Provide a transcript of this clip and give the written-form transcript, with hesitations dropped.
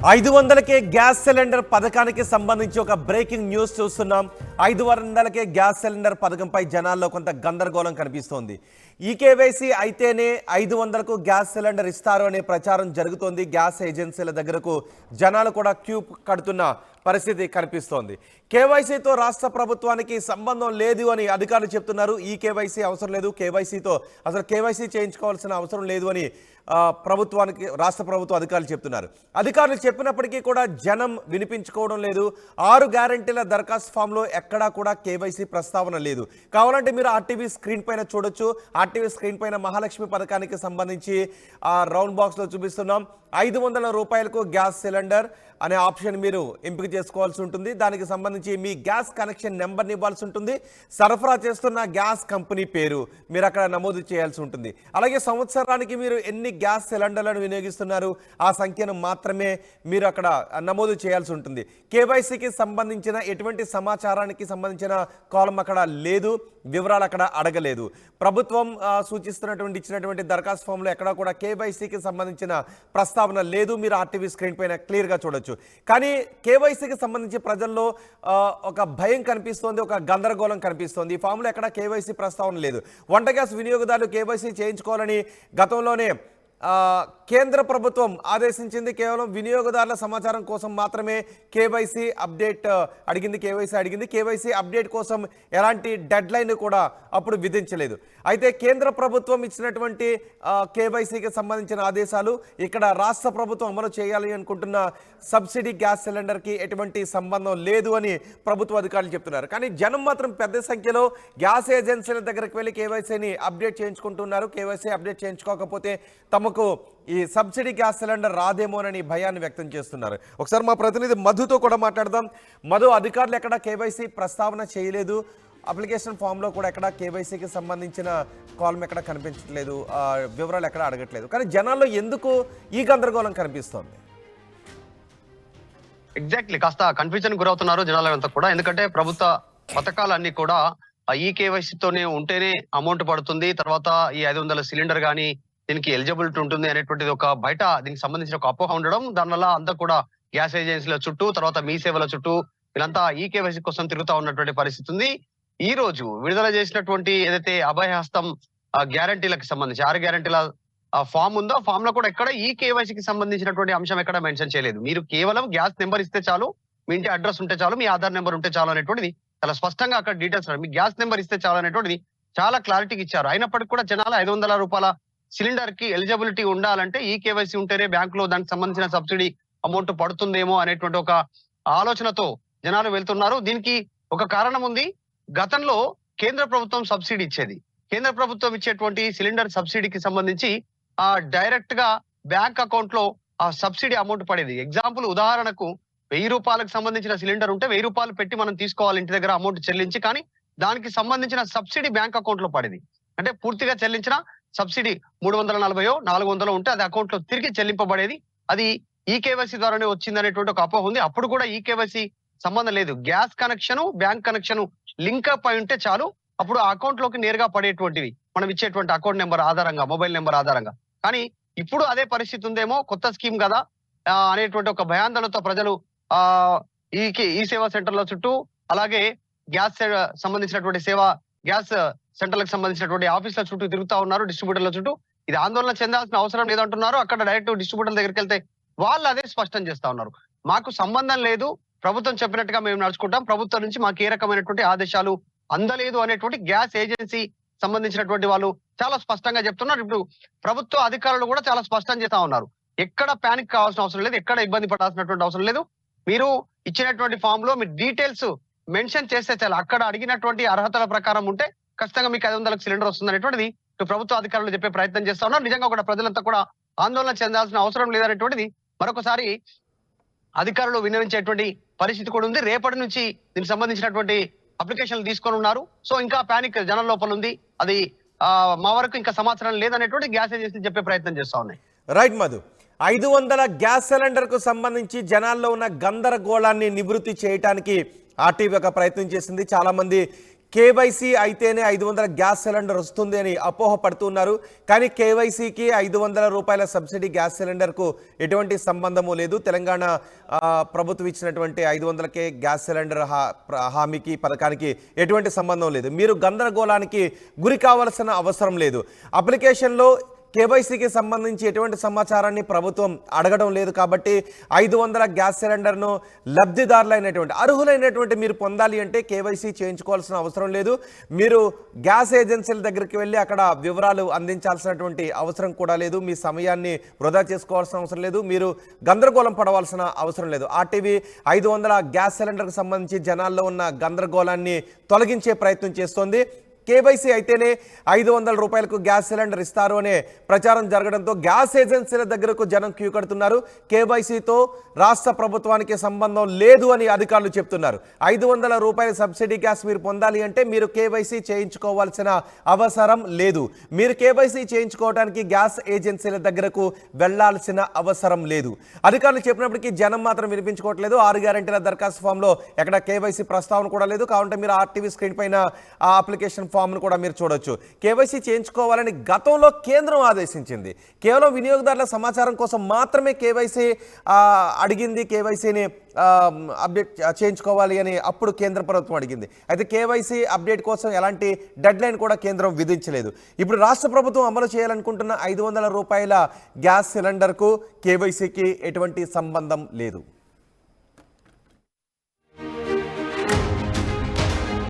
500కే gas cylinder పథకానికి సంబంధించి ఒక బ్రేకింగ్ న్యూస్ చూస్తున్నాం. 500కే గ్యాస్ సిలిండర్ పథకంపై జనాల్లో కొంత గందరగోళం కనిపిస్తోంది. ఈకేవైసీ అయితేనే 500కు గ్యాస్ సిలిండర్ ఇస్తారు అనే ప్రచారం జరుగుతోంది. గ్యాస్ ఏజెన్సీల దగ్గరకు జనాలు కూడా క్యూ కడుతున్న పరిస్థితి కనిపిస్తోంది. కేవైసీతో రాష్ట్ర ప్రభుత్వానికి సంబంధం లేదు అని అధికారులు చెప్తున్నారు. ఈ కేవైసీ అవసరం లేదు, కేవైసీతో అసలు కేవైసీ చేయించుకోవాల్సిన అవసరం లేదు అని ప్రభుత్వానికి రాష్ట్ర ప్రభుత్వ అధికారులు చెప్తున్నారు. అధికారులు చెప్పినప్పటికీ కూడా జనం వినిపించుకోవడం లేదు. 6 గ్యారంటీల దరఖాస్తు ఫామ్లో ఎక్కడా కూడా కేవైసీ ప్రస్తావన లేదు. కావాలంటే మీరు ఆర్టీవీ స్క్రీన్ పైన చూడొచ్చు. ఆర్టీవీ స్క్రీన్ పైన మహాలక్ష్మి పథకానికి సంబంధించి ఆ రౌండ్ బాక్స్లో చూపిస్తున్నాం. 500 రూపాయలకు గ్యాస్ సిలిండర్ అనే ఆప్షన్ మీరు ఎంపిక చేసుకోవాల్సి ఉంటుంది. దానికి సంబంధించి మీ గ్యాస్ కనెక్షన్ నెంబర్ని ఇవ్వాల్సి ఉంటుంది. సరఫరా చేస్తున్న గ్యాస్ కంపెనీ పేరు మీరు అక్కడ నమోదు చేయాల్సి ఉంటుంది. అలాగే సంవత్సరానికి మీరు ఎన్ని గ్యాస్ సిలిండర్లను వినియోగిస్తున్నారు ఆ సంఖ్యను మాత్రమే మీరు అక్కడ నమోదు చేయాల్సి ఉంటుంది. కేవైసీకి సంబంధించిన ఎటువంటి సమాచారానికి సంబంధించిన కాలం అక్కడ లేదు, వివరాలు అక్కడ అడగలేదు. ప్రభుత్వం సూచిస్తున్నటువంటి ఇచ్చినటువంటి దరఖాస్తు ఫామ్లో ఎక్కడ కూడా కేవైసీకి సంబంధించిన ప్రస్తావన లేదు. మీరు ఆర్టీవీ స్క్రీన్ పైన క్లియర్గా చూడొచ్చు. కానీ కేవైసీకి సంబంధించి ప్రజల్లో ఒక భయం కనిపిస్తోంది, ఒక గందరగోళం కనిపిస్తోంది. ఈ ఫామ్లో ఎక్కడ కేవైసీ ప్రస్తావన లేదు. వంట గ్యాస్ వినియోగదారులు కేవైసీ చేయించుకోవాలని గతంలోనే కేంద్ర ప్రభుత్వం ఆదేశించింది. కేవలం వినియోగదారుల సమాచారం కోసం మాత్రమే కేవైసీ అప్డేట్ అడిగింది. కేవైసీ అప్డేట్ కోసం ఎలాంటి డెడ్ లైన్ కూడా అప్పుడు విధించలేదు. అయితే కేంద్ర ప్రభుత్వం ఇచ్చినటువంటి కేవైసీకి సంబంధించిన ఆదేశాలు ఇక్కడ రాష్ట్ర ప్రభుత్వం అమలు చేయాలి అనుకుంటున్న సబ్సిడీ గ్యాస్ సిలిండర్కి ఎటువంటి సంబంధం లేదు అని ప్రభుత్వ అధికారులు చెప్తున్నారు. కానీ జనం మాత్రం పెద్ద సంఖ్యలో గ్యాస్ ఏజెన్సీల దగ్గరికి వెళ్ళి కేవైసీని అప్డేట్ చేయించుకుంటున్నారు. కేవైసీ అప్డేట్ చేయించుకోకపోతే తమకు ఈ సబ్సిడీ గ్యాస్ సిలిండర్ రాదేమోనని భయాన్ని వ్యక్తం చేస్తున్నారు. ఒకసారి మా ప్రతినిధి మధుతో కూడా మాట్లాడదాం. మధు, అధికారులు ఎక్కడ కేవైసీ ప్రస్తావన చేయలేదు, అప్లికేషన్ ఫామ్లో కూడా ఎక్కడ కేవైసీకి సంబంధించిన కాలం ఎక్కడ కనిపించట్లేదు, వివరాలు ఎక్కడ అడగట్లేదు. కానీ జనాల్లో ఎందుకు ఈ గందరగోళం కనిపిస్తోంది? ఎగ్జాక్ట్లీ కాస్త కన్ఫ్యూజన్ గురవుతున్నారు జనాలంతా కూడా. ఎందుకంటే ప్రభుత్వ పథకాలన్నీ కూడా ఈ కేవైసీతోనే ఉంటేనే అమౌంట్ పడుతుంది, తర్వాత ఈ 500 సిలిండర్ కానీ దీనికి ఎలిజిబిలిటీ ఉంటుంది అనేటువంటిది ఒక బయట దీనికి సంబంధించిన ఒక అపోహ ఉండడం, దానివల్ల అంతా కూడా గ్యాస్ ఏజెన్సీల చుట్టూ, తర్వాత మీ సేవల చుట్టూ వీళ్ళంతా ఈ కేవైసీ కోసం తిరుగుతా ఉన్నటువంటి పరిస్థితి ఉంది. ఈ రోజు విడుదల చేసినటువంటి ఏదైతే అభయహస్తం గ్యారంటీలకు సంబంధించి 6 గ్యారంటీల ఫామ్ ఉందో, ఫామ్ లో కూడా ఎక్కడ ఈ కేవైసీకి సంబంధించినటువంటి అంశం ఎక్కడ మెన్షన్ చేయలేదు. మీరు కేవలం గ్యాస్ నెంబర్ ఇస్తే చాలు, మీ ఇంటి అడ్రస్ ఉంటే చాలు, మీ ఆధార్ నెంబర్ ఉంటే చాలు అనేటువంటిది చాలా స్పష్టంగా అక్కడ డీటెయిల్స్ మీ గ్యాస్ నెంబర్ ఇస్తే చాలు అనేటువంటిది చాలా క్లారిటీకి ఇచ్చారు. అయినప్పటికీ కూడా జనాలు 500 రూపాయల సిలిండర్ కి ఎలిజిబిలిటీ ఉండాలంటే ఈ కేవైసీ ఉంటేనే బ్యాంక్ లో దానికి సంబంధించిన సబ్సిడీ అమౌంట్ పడుతుందేమో అనేటువంటి ఒక ఆలోచనతో జనాలు వెళ్తున్నారు. దీనికి ఒక కారణం ఉంది. గతంలో కేంద్ర ప్రభుత్వం సబ్సిడీ ఇచ్చేది. కేంద్ర ప్రభుత్వం ఇచ్చేటువంటి సిలిండర్ సబ్సిడీకి సంబంధించి డైరెక్ట్ గా బ్యాంక్ అకౌంట్ లో ఆ సబ్సిడీ అమౌంట్ పడేది. ఎగ్జాంపుల్ ఉదాహరణకు 1000 రూపాయలకు సంబంధించిన సిలిండర్ ఉంటే 1000 రూపాయలు పెట్టి మనం తీసుకోవాలి ఇంటి దగ్గర అమౌంట్ చెల్లించి, కానీ దానికి సంబంధించిన సబ్సిడీ బ్యాంక్ అకౌంట్ లో పడేది. అంటే పూర్తిగా చెల్లించిన సబ్సిడీ 340 400 ఉంటే అది అకౌంట్ లో తిరిగి చెల్లింపబడేది. అది ఈ కేవైసీ ద్వారానే వచ్చింది అనేటువంటి ఒక అపోహ ఉంది. అప్పుడు కూడా ఈ కేవైసీ సంబంధం లేదు. Gas connection, bank connection link up అయి ఉంటే చాలు, అప్పుడు ఆ అకౌంట్ లోకి నేరుగా పడేటువంటివి మనం ఇచ్చేటువంటి అకౌంట్ నెంబర్ ఆధారంగా, మొబైల్ నెంబర్ ఆధారంగా. కానీ ఇప్పుడు అదే పరిస్థితి ఉందేమో, కొత్త స్కీమ్ కదా అనేటువంటి ఒక భయాందోళనతో ప్రజలు ఈ సేవా సెంటర్ల చుట్టూ, అలాగే గ్యాస్ సంబంధించినటువంటి గ్యాస్ సెంటర్లకు సంబంధించినటువంటి ఆఫీసుల చుట్టూ తిరుగుతా ఉన్నారు, డిస్ట్రిబ్యూటర్ల చుట్టూ. ఇది ఆందోళన చెందాల్సిన అవసరం లేదంటున్నారు. అక్కడ డైరెక్ట్ డిస్ట్రిబ్యూటర్ దగ్గరికి వెళ్తే వాళ్ళు అదే స్పష్టం చేస్తా ఉన్నారు. మాకు సంబంధం లేదు, ప్రభుత్వం చెప్పినట్టుగా మేము నడుచుకుంటాం, ప్రభుత్వం నుంచి మాకు ఏ రకమైనటువంటి ఆదేశాలు అందలేదు అనేటువంటి గ్యాస్ ఏజెన్సీ సంబంధించినటువంటి వాళ్ళు చాలా స్పష్టంగా చెప్తున్నారు. ఇప్పుడు ప్రభుత్వ అధికారులు కూడా చాలా స్పష్టం చేస్తా ఉన్నారు. ఎక్కడ ప్యానిక్ కావాల్సిన అవసరం లేదు, ఎక్కడ ఇబ్బంది పడాల్సినటువంటి అవసరం లేదు. మీరు ఇచ్చినటువంటి ఫామ్ లో మీ డీటెయిల్స్ మెన్షన్ చేస్తే చాలు. అక్కడ అడిగినటువంటి అర్హతల ప్రకారం ఉంటే ఖచ్చితంగా మీకు 500 సిలిండర్ వస్తుంది అనేటువంటిది ప్రభుత్వ అధికారులు చెప్పే ప్రయత్నం చేస్తా ఉన్నారు. నిజంగా కూడా ప్రజలంతా కూడా ఆందోళన చెందాల్సిన అవసరం లేదనేటువంటిది మరొకసారి అధికారులు విన్నవించేటువంటి పరిస్థితి కూడా ఉంది. రేపటి నుంచి దీనికి సంబంధించినటువంటి అప్లికేషన్లు తీసుకొని ఉన్నారు. సో ఇంకా ప్యానిక్ జనం లోపల ఉంది. అది మా వరకు ఇంకా సమాచారం లేదనేటువంటి గ్యాస్ ఏజెన్సీ చెప్పే ప్రయత్నం చేస్తా ఉన్నాయి. రైట్ మధు, 500 గ్యాస్ సిలిండర్ కు సంబంధించి జనాల్లో ఉన్న గందరగోళాన్ని నివృత్తి చేయడానికి ఆర్టీవీ ఒక ప్రయత్నం చేసింది. చాలా మంది కేవైసీ అయితేనే 500 గ్యాస్ సిలిండర్ వస్తుంది అని అపోహ పడుతున్నారు. కానీ కేవైసీకి 500 రూపాయల సబ్సిడీ గ్యాస్ సిలిండర్కు ఎటువంటి సంబంధము లేదు. తెలంగాణ ప్రభుత్వం ఇచ్చినటువంటి 500కే గ్యాస్ సిలిండర్ హామీకి పథకానికి ఎటువంటి సంబంధం లేదు. మీరు గందరగోళానికి గురి కావాల్సిన అవసరం లేదు. అప్లికేషన్లో కేవైసీకి సంబంధించి ఎటువంటి సమాచారాన్ని ప్రభుత్వం అడగడం లేదు. కాబట్టి 500 గ్యాస్ సిలిండర్ను లబ్ధిదారులైనటువంటి అర్హులైనటువంటి మీరు పొందాలి అంటే కేవైసీ చేయించుకోవాల్సిన అవసరం లేదు. మీరు గ్యాస్ ఏజెన్సీల దగ్గరికి వెళ్ళి అక్కడ వివరాలు అందించాల్సినటువంటి అవసరం కూడా లేదు. మీ సమయాన్ని వృధా చేసుకోవాల్సిన అవసరం లేదు. మీరు గందరగోళం పడవలసిన అవసరం లేదు. ఆర్టీవీ 500 గ్యాస్ సిలిండర్కి సంబంధించి జనాల్లో ఉన్న గందరగోళాన్ని తొలగించే ప్రయత్నం చేస్తోంది. కేవైసీ అయితేనే 500 రూపాయలకు గ్యాస్ సిలిండర్ ఇస్తారు అనే ప్రచారం జరగడంతో గ్యాస్ ఏజెన్సీల దగ్గరకు జనం క్యూ కడుతున్నారు. కేవైసీతో రాష్ట్ర ప్రభుత్వానికి సంబంధం లేదు అని అధికారులు చెప్తున్నారు. 500 రూపాయల సబ్సిడీ గ్యాస్ మీరు పొందాలి అంటే మీరు కేవైసీ చేయించుకోవాల్సిన అవసరం లేదు. మీరు కేవైసీ చేయించుకోవడానికి గ్యాస్ ఏజెన్సీల దగ్గరకు వెళ్లాల్సిన అవసరం లేదు. అధికారులు చెప్పినప్పటికీ జనం మాత్రం వినిపించుకోవట్లేదు. 6 గ్యారెంటీల దరఖాస్తు ఫామ్లో ఎక్కడ కేవైసీ ప్రస్తావన కూడా లేదు. కాబట్టి మీరు ఆర్టీవీ స్క్రీన్ పైన ఆ అప్లికేషన్ ఫామ్ను కూడా మీరు చూడొచ్చు. కేవైసీ చేయించుకోవాలని గతంలో కేంద్రం ఆదేశించింది. కేవలం వినియోగదారుల సమాచారం కోసం మాత్రమే కేవైసీ అడిగింది. కేవైసీని అప్డేట్ చేయించుకోవాలి అని అప్పుడు కేంద్ర ప్రభుత్వం అడిగింది. అయితే కేవైసీ అప్డేట్ కోసం ఎలాంటి డెడ్ లైన్ కూడా కేంద్రం విధించలేదు. ఇప్పుడు రాష్ట్ర ప్రభుత్వం అమలు చేయాలనుకుంటున్న 500 రూపాయల గ్యాస్ సిలిండర్కు కేవైసీకి ఎటువంటి సంబంధం లేదు.